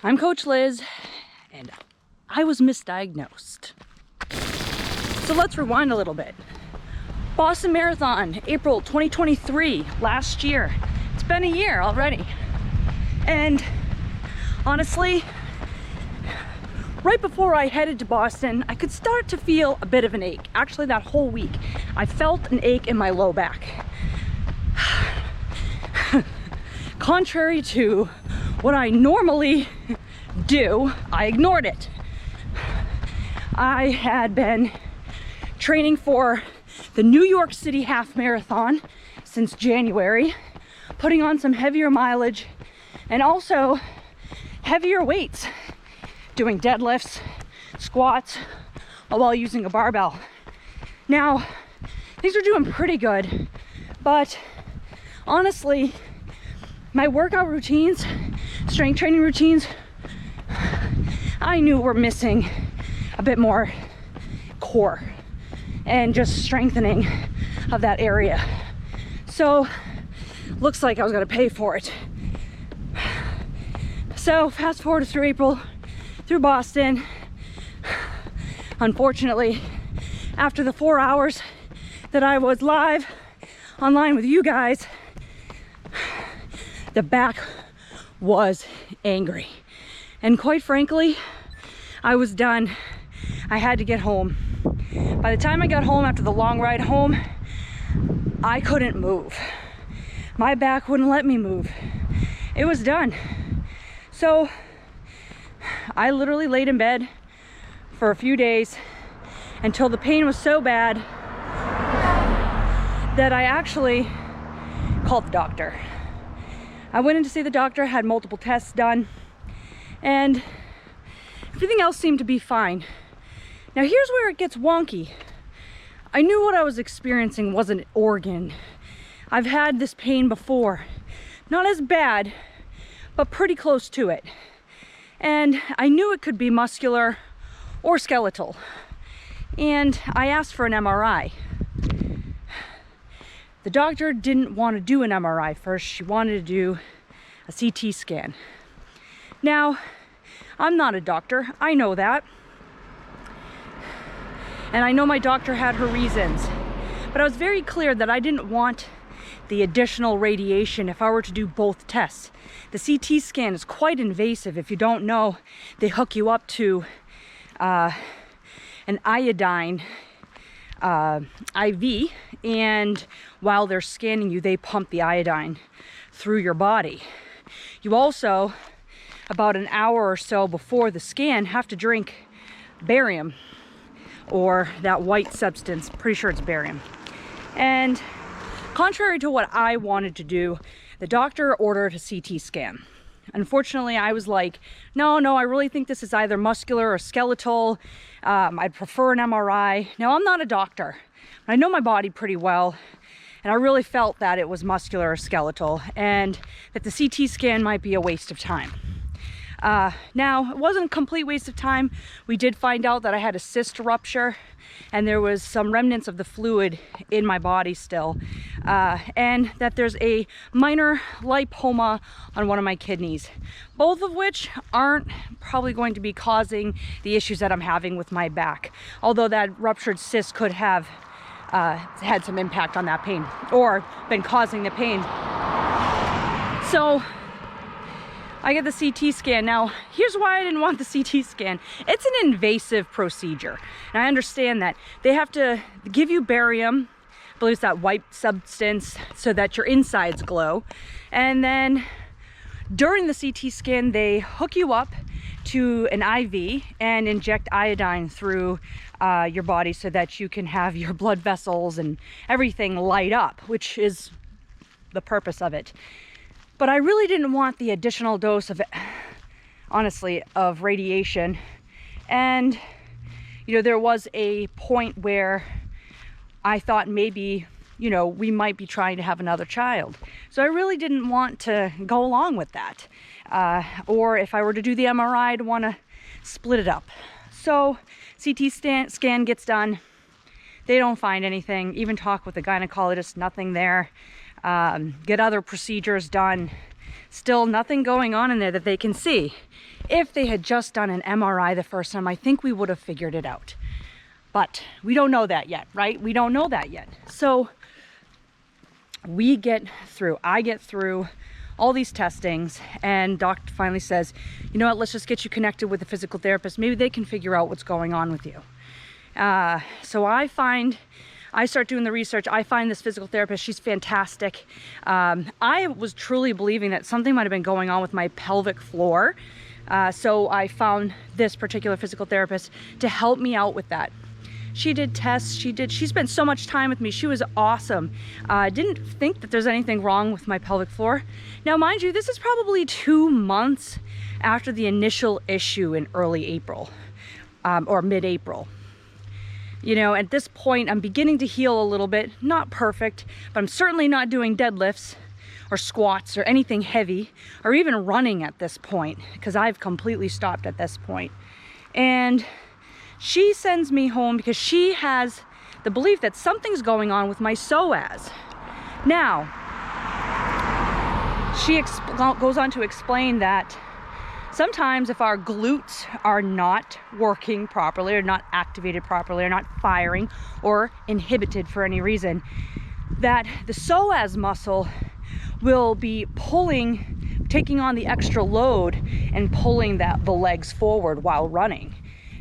I'm Coach Liz, and I was misdiagnosed. So let's rewind a little bit. Boston Marathon, April 2023, last year. It's been a year already. And honestly, right before I headed to Boston, I could start to feel a bit of an ache. Actually, that whole week, I felt an ache in my low back. Contrary to what I normally do, I ignored it. I had been training for the New York City half marathon since January, putting on some heavier mileage and also heavier weights, doing deadlifts, squats, while using a barbell. Now, things are doing pretty good, but honestly, my workout routines, strength training routines, I knew were missing a bit more core and just strengthening of that area. So looks like I was gonna pay for it. So fast forward through April, through Boston. Unfortunately, after the 4 hours that I was live online with you guys, the back was angry. And quite frankly, I was done. I had to get home. By the time I got home after the long ride home, I couldn't move. My back wouldn't let me move. It was done. So I literally laid in bed for a few days until the pain was so bad that I actually called the doctor. I went in to see the doctor, had multiple tests done, and everything else seemed to be fine. Now here's where it gets wonky. I knew what I was experiencing wasn't an organ. I've had this pain before. Not as bad, but pretty close to it. And I knew it could be muscular or skeletal. And I asked for an MRI. The doctor didn't want to do an MRI first. She wanted to do a CT scan. Now, I'm not a doctor. I know that. And I know my doctor had her reasons. But I was very clear that I didn't want the additional radiation if I were to do both tests. The CT scan is quite invasive. If you don't know, they hook you up to an iodine IV, and while they're scanning you, they pump the iodine through your body. You also, about an hour or so before the scan, have to drink barium, or that white substance, pretty sure it's barium. And contrary to what I wanted to do, the doctor ordered a CT scan. Unfortunately, I was like, no, I really think this is either muscular or skeletal. I'd prefer an MRI. Now, I'm not a doctor. I know my body pretty well, and I really felt that it was muscular or skeletal, and that the CT scan might be a waste of time. Now, it wasn't a complete waste of time. We did find out that I had a cyst rupture, and there was some remnants of the fluid in my body still, and that there's a minor lipoma on one of my kidneys, both of which aren't probably going to be causing the issues that I'm having with my back, although that ruptured cyst could have had some impact on that pain, or been causing the pain. So I get the CT scan. Now, here's why I didn't want the CT scan. It's an invasive procedure. And I understand that. They have to give you barium, I believe it's that white substance, so that your insides glow. And then during the CT scan, they hook you up to an IV and inject iodine through your body so that you can have your blood vessels and everything light up, which is the purpose of it. But I really didn't want the additional dose of, honestly, of radiation. And, you know, there was a point where I thought maybe, you know, we might be trying to have another child. So I really didn't want to go along with that. Or if I were to do the MRI, I'd want to split it up. So CT scan gets done. They don't find anything. Even talk with the gynecologist, nothing there. Get other procedures done. Still nothing going on in there that they can see. If they had just done an MRI the first time, I think we would have figured it out. But we don't know that yet, right? We don't know that yet. So I get through all these testings, and doctor finally says, you know what, let's just get you connected with a physical therapist. Maybe they can figure out what's going on with you. So I start doing the research. I find this physical therapist. She's fantastic. I was truly believing that something might have been going on with my pelvic floor. So I found this particular physical therapist to help me out with that. She did tests. She spent so much time with me. She was awesome. Didn't think that there's anything wrong with my pelvic floor. Now, mind you, this is probably 2 months after the initial issue in early April, or mid-April. You know, at this point, I'm beginning to heal a little bit. Not perfect, but I'm certainly not doing deadlifts or squats or anything heavy, or even running at this point, because I've completely stopped at this point. And she sends me home because she has the belief that something's going on with my psoas. Now, she goes on to explain that sometimes if our glutes are not working properly, or not activated properly, or not firing, or inhibited for any reason, that the psoas muscle will be taking on the extra load and pulling the legs forward while running.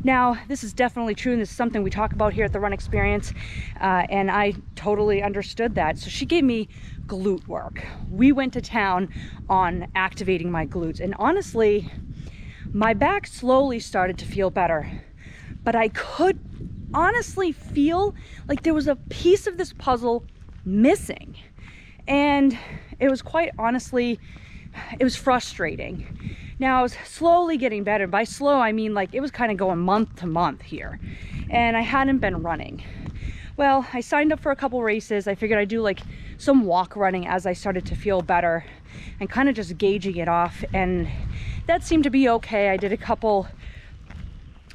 Now, this is definitely true, and this is something we talk about here at the Run Experience, and I totally understood that. So she gave me glute work. We went to town on activating my glutes, and honestly, my back slowly started to feel better, but I could honestly feel like there was a piece of this puzzle missing, and it was quite honestly, it was frustrating. Now, I was slowly getting better. By slow, I mean like it was kind of going month to month here, and I hadn't been running. Well, I signed up for a couple races. I figured I'd do like some walk running as I started to feel better, and kind of just gauging it off, and that seemed to be okay. I did a couple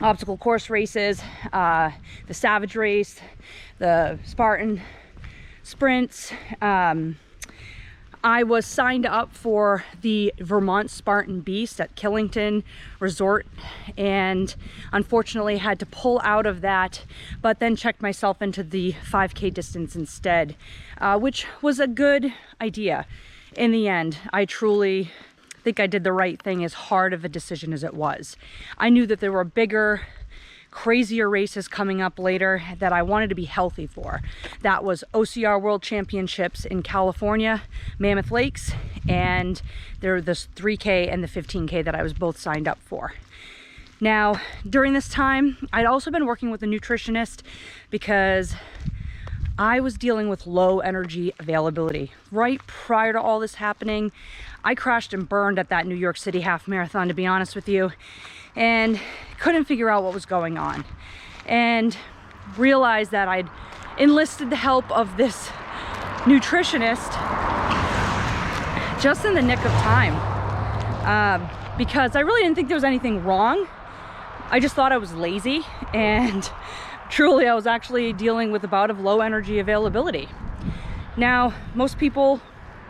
obstacle course races, the Savage race, the Spartan sprints. I was signed up for the Vermont Spartan Beast at Killington Resort, and unfortunately had to pull out of that, but then checked myself into the 5K distance instead, which was a good idea. In the end, I truly think I did the right thing, as hard of a decision as it was. I knew that there were bigger, crazier races coming up later that I wanted to be healthy for. That was OCR World Championships in California, Mammoth Lakes, and there were this 3K and the 15K that I was both signed up for. Now, during this time, I'd also been working with a nutritionist because I was dealing with low energy availability. Right prior to all this happening, I crashed and burned at that New York City half marathon, to be honest with you, and couldn't figure out what was going on, and realized that I'd enlisted the help of this nutritionist just in the nick of time, because I really didn't think there was anything wrong. I just thought I was lazy, and truly I was actually dealing with a bout of low energy availability. Now, most people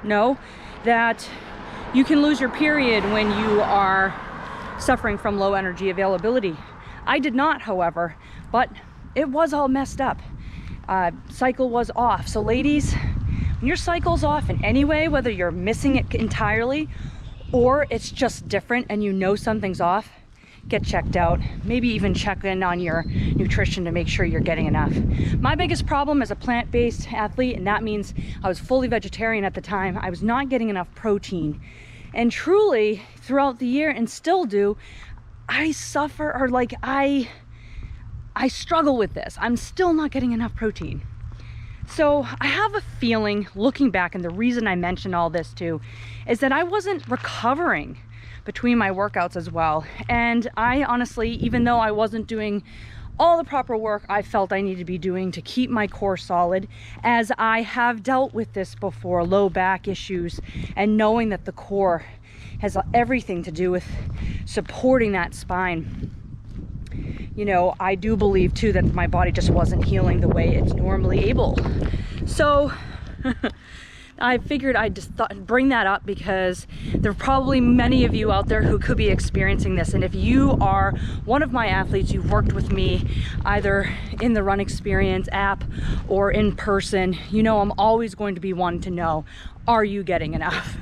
know that you can lose your period when you are suffering from low energy availability. I did not, however, but it was all messed up. Cycle was off. So ladies, when your cycle's off in any way, whether you're missing it entirely or it's just different and you know something's off, get checked out. Maybe even check in on your nutrition to make sure you're getting enough. My biggest problem as a plant-based athlete, and that means I was fully vegetarian at the time, I was not getting enough protein. And truly, throughout the year, and still do, I suffer, or like I struggle with this. I'm still not getting enough protein. So I have a feeling, looking back, and the reason I mentioned all this too, is that I wasn't recovering between my workouts as well. And I honestly, even though I wasn't doing all the proper work I felt I needed to be doing to keep my core solid, as I have dealt with this before, low back issues, and knowing that the core has everything to do with supporting that spine. You know, I do believe too that my body just wasn't healing the way it's normally able. So I figured I'd just bring that up because there are probably many of you out there who could be experiencing this. And if you are one of my athletes, you've worked with me either in the Run Experience app or in person, you know I'm always going to be one to know, are you getting enough?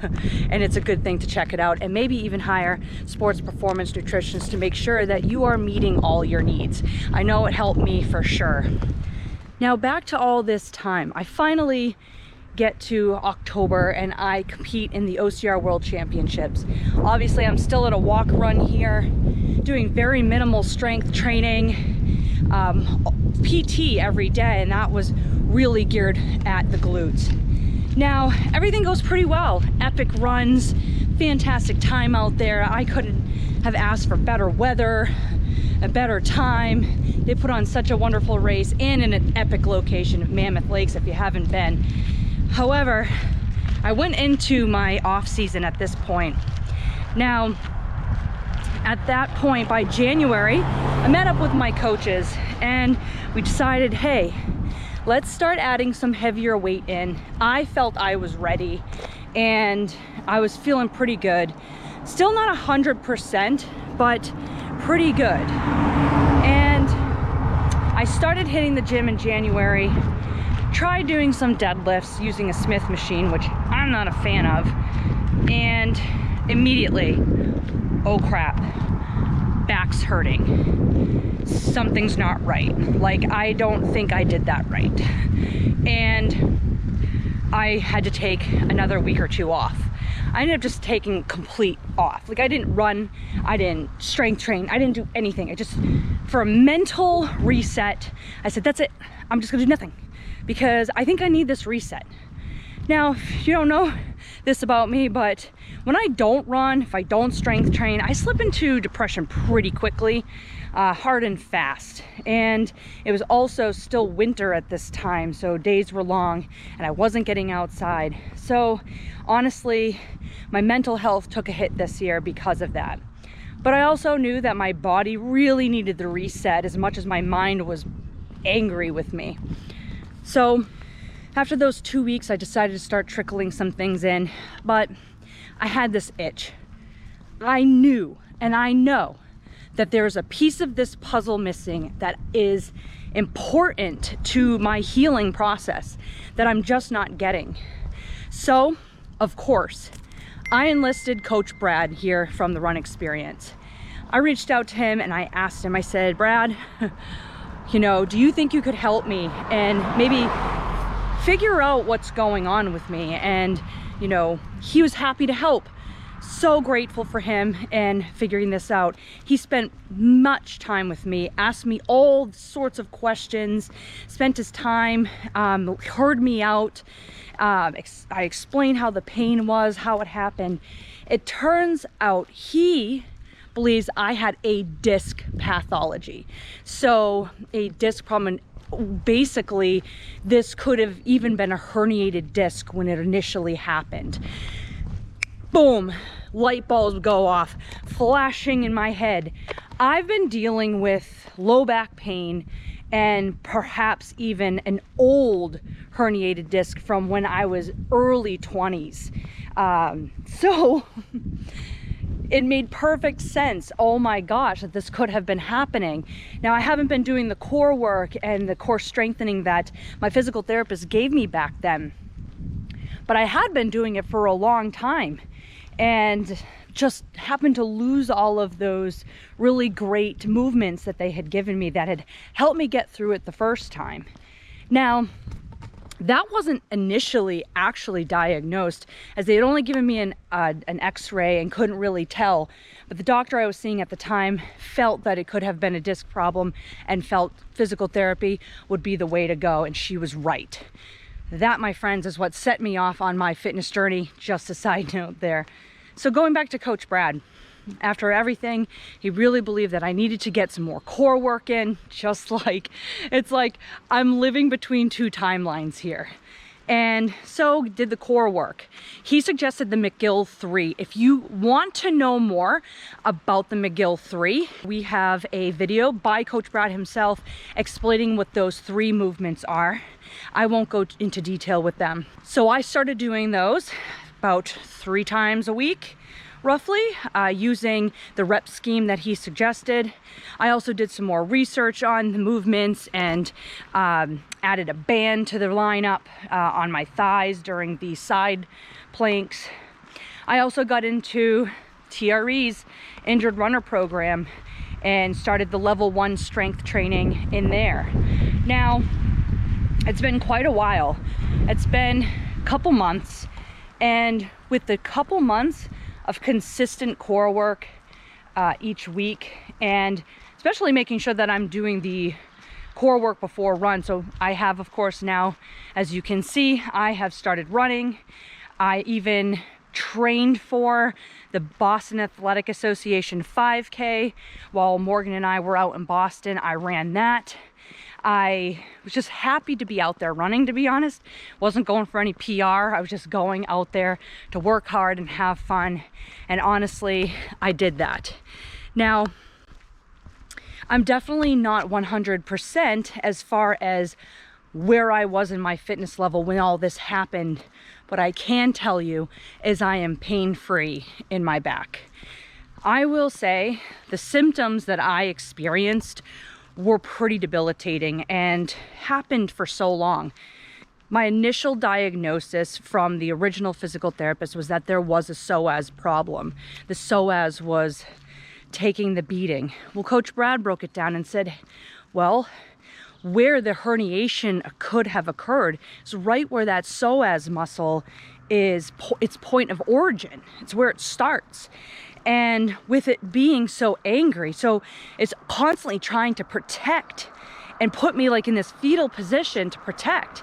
And it's a good thing to check it out and maybe even hire sports performance nutritionists to make sure that you are meeting all your needs. I know it helped me for sure. Now back to all this time, I finally get to October and I compete in the OCR World Championships. Obviously I'm still at a walk run here, doing very minimal strength training, PT every day, and that was really geared at the glutes. Now everything goes pretty well, epic runs, fantastic time out there. I couldn't have asked for better weather, a better time. They put on such a wonderful race and in an epic location of Mammoth Lakes if you haven't been. However, I went into my off season at this point. Now, at that point, by January, I met up with my coaches and we decided, hey, let's start adding some heavier weight in. I felt I was ready and I was feeling pretty good. Still not 100%, but pretty good. And I started hitting the gym in January. Tried doing some deadlifts using a Smith machine, which I'm not a fan of, and immediately, oh crap, back's hurting. Something's not right. Like, I don't think I did that right. And I had to take another week or two off. I ended up just taking complete off. Like, I didn't run, I didn't strength train, I didn't do anything. I just, for a mental reset, I said, that's it, I'm just gonna do nothing, because I think I need this reset. Now, you don't know this about me, but when I don't run, if I don't strength train, I slip into depression pretty quickly, hard and fast. And it was also still winter at this time, so days were long and I wasn't getting outside. So honestly, my mental health took a hit this year because of that. But I also knew that my body really needed the reset as much as my mind was angry with me. So after those 2 weeks, I decided to start trickling some things in, but I had this itch. I knew, and I know, that there's a piece of this puzzle missing that is important to my healing process that I'm just not getting. So, of course, I enlisted Coach Brad here from the Run Experience. I reached out to him and I asked him, I said, Brad, you know, do you think you could help me and maybe figure out what's going on with me? And, you know, he was happy to help. So grateful for him and figuring this out. He spent much time with me, asked me all sorts of questions, spent his time, heard me out. I explained how the pain was, how it happened. It turns out he believes I had a disc pathology. So a disc problem, and basically this could have even been a herniated disc when it initially happened. Boom, light bulbs go off, flashing in my head. I've been dealing with low back pain and perhaps even an old herniated disc from when I was early 20s. So it made perfect sense. Oh my gosh, that this could have been happening. Now, I haven't been doing the core work and the core strengthening that my physical therapist gave me back then, but I had been doing it for a long time and just happened to lose all of those really great movements that they had given me that had helped me get through it the first time. Now, that wasn't initially actually diagnosed, as they had only given me an x-ray and couldn't really tell. But the doctor I was seeing at the time felt that it could have been a disc problem and felt physical therapy would be the way to go, and she was right. That, my friends, is what set me off on my fitness journey, just a side note there. So going back to Coach Brad, after everything, he really believed that I needed to get some more core work in, just like, it's like I'm living between two timelines here. and so did the core work. He suggested the McGill 3. If you want to know more about the McGill 3, we have a video by Coach Brad himself explaining what those 3 movements are. I won't go into detail with them. So I started doing those about 3 times a week, roughly, using the rep scheme that he suggested. I also did some more research on the movements and added a band to the lineup on my thighs during the side planks. I also got into TRE's Injured Runner program and started the level 1 strength training in there. Now, it's been quite a while. It's been a couple months, and with the couple months of consistent core work each week, and especially making sure that I'm doing the core work before run. So I have, of course, now, as you can see, I have started running. I even trained for the Boston Athletic Association 5K while Morgan and I were out in Boston. I ran that. I was just happy to be out there running, to be honest. Wasn't going for any PR. I was just going out there to work hard and have fun. And honestly, I did that. Now, I'm definitely not 100% as far as where I was in my fitness level when all this happened. What I can tell you is I am pain-free in my back. I will say the symptoms that I experienced were pretty debilitating and happened for so long. My initial diagnosis from the original physical therapist was that there was a psoas problem. The psoas was taking the beating. Well, Coach Brad broke it down and said, well, where the herniation could have occurred is right where that psoas muscle is, its point of origin. It's where it starts. And with it being so angry, so it's constantly trying to protect and put me like in this fetal position to protect,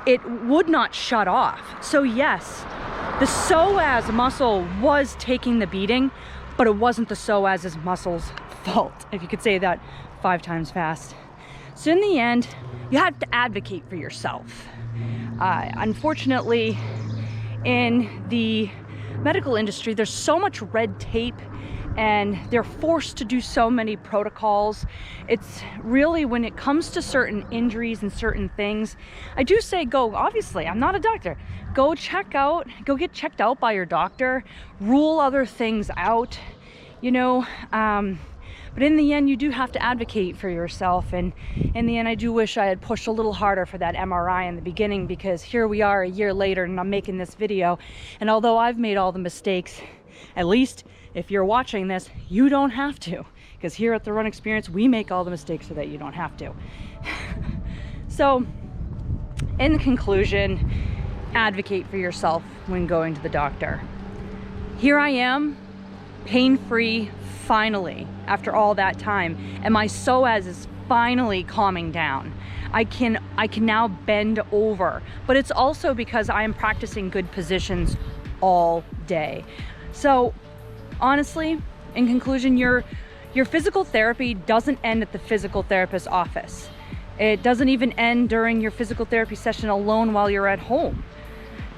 it would not shut off. So yes, the psoas muscle was taking the beating, but it wasn't the psoas muscle's fault, if you could say that 5 times fast. So in the end, you have to advocate for yourself. Unfortunately, in the medical industry, there's so much red tape and they're forced to do so many protocols. It's really, when it comes to certain injuries and certain things, I do say go, obviously, I'm not a doctor. Go get checked out by your doctor, rule other things out, you know, but in the end, you do have to advocate for yourself. And in the end, I do wish I had pushed a little harder for that MRI in the beginning, because here we are a year later and I'm making this video. And although I've made all the mistakes, at least if you're watching this, you don't have to. Because here at the Run Experience, we make all the mistakes so that you don't have to. So, in conclusion, advocate for yourself when going to the doctor. Here I am, pain-free, finally, after all that time, and my psoas is finally calming down. I can now bend over, but it's also because I am practicing good positions all day. So honestly, in conclusion, your physical therapy doesn't end at the physical therapist's office. It doesn't even end during your physical therapy session alone while you're at home.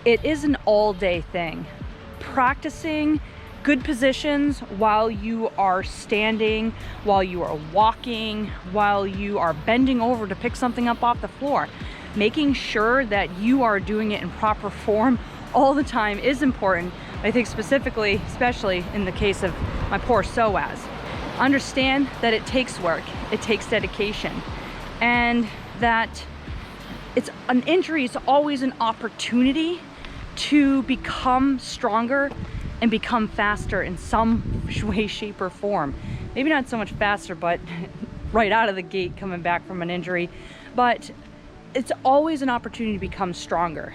It is an all-day thing. Practicing good positions while you are standing, while you are walking, while you are bending over to pick something up off the floor. Making sure that you are doing it in proper form all the time is important. I think specifically, especially in the case of my poor psoas. Understand that it takes work, it takes dedication, and that it's an injury is always an opportunity to become stronger and become faster in some way, shape, or form. Maybe not so much faster, but right out of the gate coming back from an injury. But it's always an opportunity to become stronger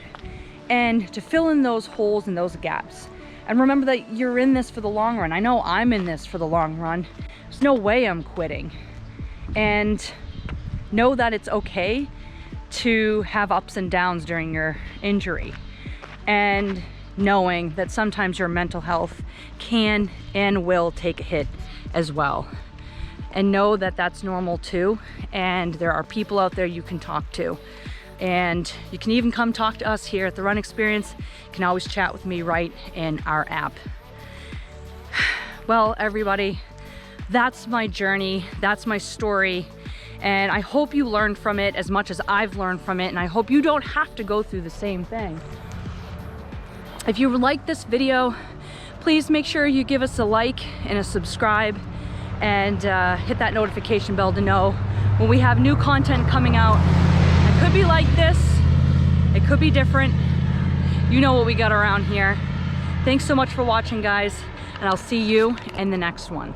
and to fill in those holes and those gaps. And remember that you're in this for the long run. I know I'm in this for the long run. There's no way I'm quitting. And know that it's okay to have ups and downs during your injury. And knowing that sometimes your mental health can and will take a hit as well. And know that that's normal too. And there are people out there you can talk to. And you can even come talk to us here at the Run Experience. You can always chat with me right in our app. Well, everybody, that's my journey, that's my story, and I hope you learned from it as much as I've learned from it, and I hope you don't have to go through the same thing. If you like this video, please make sure you give us a like and a subscribe, and hit that notification bell to know when we have new content coming out. It could be like this, it could be different. You know what we got around here. Thanks so much for watching, guys, and I'll see you in the next one.